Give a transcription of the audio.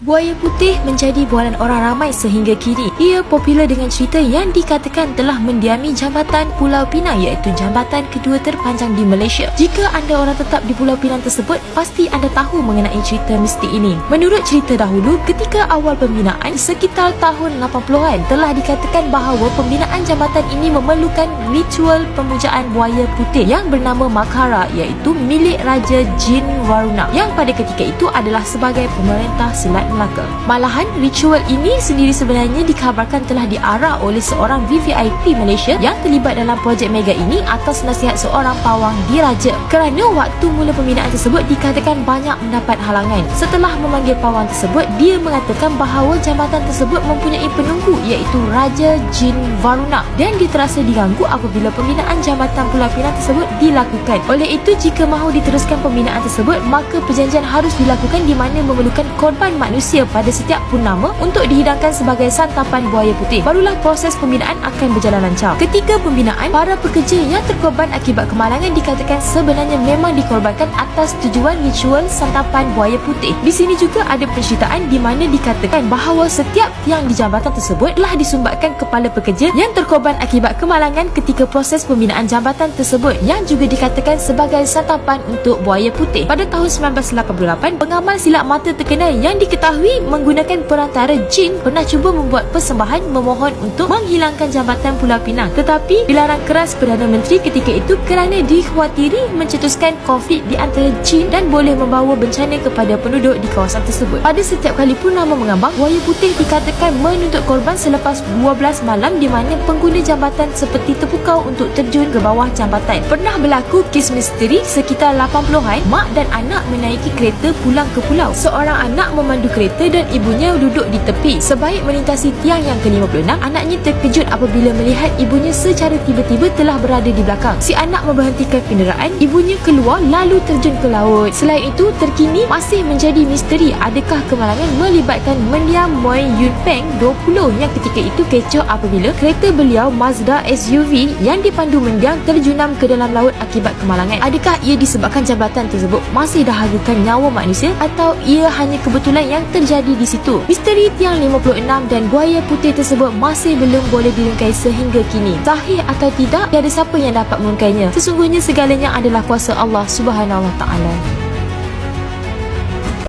Buaya putih menjadi bualan orang ramai sehingga kini. Ia popular dengan cerita yang dikatakan telah mendiami jambatan Pulau Pinang, iaitu jambatan kedua terpanjang di Malaysia. Jika anda orang tetap di Pulau Pinang tersebut, pasti anda tahu mengenai cerita mistik ini. Menurut cerita dahulu, ketika awal pembinaan sekitar tahun 80-an, telah dikatakan bahawa pembinaan jambatan ini memerlukan ritual pemujaan buaya putih yang bernama Makara, iaitu milik Raja Jin Varuna, yang pada ketika itu adalah sebagai pemerintah Selat Melaka. Malahan, ritual ini sendiri sebenarnya dikabarkan telah diarah oleh seorang VVIP Malaysia yang terlibat dalam projek mega ini atas nasihat seorang pawang diraja. Kerana waktu mula pembinaan tersebut dikatakan banyak mendapat halangan. Setelah memanggil pawang tersebut, dia mengatakan bahawa jambatan tersebut mempunyai penunggu, iaitu Raja Jin Varuna, dan dia terasa diganggu apabila pembinaan jambatan Pulau Pinang tersebut dilakukan. Oleh itu, jika mahu diteruskan pembinaan tersebut, maka perjanjian harus dilakukan di mana memerlukan korban manusia pada setiap purnama untuk dihidangkan sebagai santapan buaya putih. Barulah proses pembinaan akan berjalan lancar. Ketika pembinaan, para pekerja yang terkorban akibat kemalangan dikatakan sebenarnya memang dikorbankan atas tujuan ritual santapan buaya putih. Di sini juga ada penceritaan di mana dikatakan bahawa setiap tiang di jambatan tersebut telah disumbatkan kepala pekerja yang terkorban akibat kemalangan ketika proses pembinaan jambatan tersebut, yang juga dikatakan sebagai santapan untuk buaya putih. Pada tahun 1988, pengamal silap mata terkenal yang diketahui menggunakan perantara jin pernah cuba membuat persembahan memohon untuk menghilangkan jambatan Pulau Pinang, tetapi dilarang keras Perdana Menteri ketika itu kerana dikhawatiri mencetuskan konflik di antara jin dan boleh membawa bencana kepada penduduk di kawasan tersebut. Pada setiap kali purnama mengambang, buaya putih dikatakan menuntut korban selepas 12 malam di mana pengguna jambatan seperti terpukau untuk terjun ke bawah jambatan. Pernah berlaku kes misteri sekitar 80-an, mak dan anak menaiki kereta pulang ke pulau. Seorang anak memandu kereta dan ibunya duduk di tepi. Sebaik melintasi tiang yang ke-56, anaknya terkejut apabila melihat ibunya secara tiba-tiba telah berada di belakang. Si anak memberhentikan kenderaan, ibunya keluar lalu terjun ke laut. Selain itu, terkini masih menjadi misteri adakah kemalangan melibatkan mendiang Moy Yun Peng 20 yang ketika itu kecoh apabila kereta beliau Mazda SUV yang dipandu mendiang terjunam ke dalam laut akibat kemalangan. Adakah ia disebabkan jambatan tersebut masih dahagakan nyawa manusia atau ia hanya kebetulan yang terjadi di situ? Misteri tiang 56 dan buaya putih tersebut masih belum boleh dirungkai sehingga kini. Sahih atau tidak, tiada siapa yang dapat merungkainya. Sesungguhnya segalanya adalah kuasa Allah Subhanahu Wa Taala.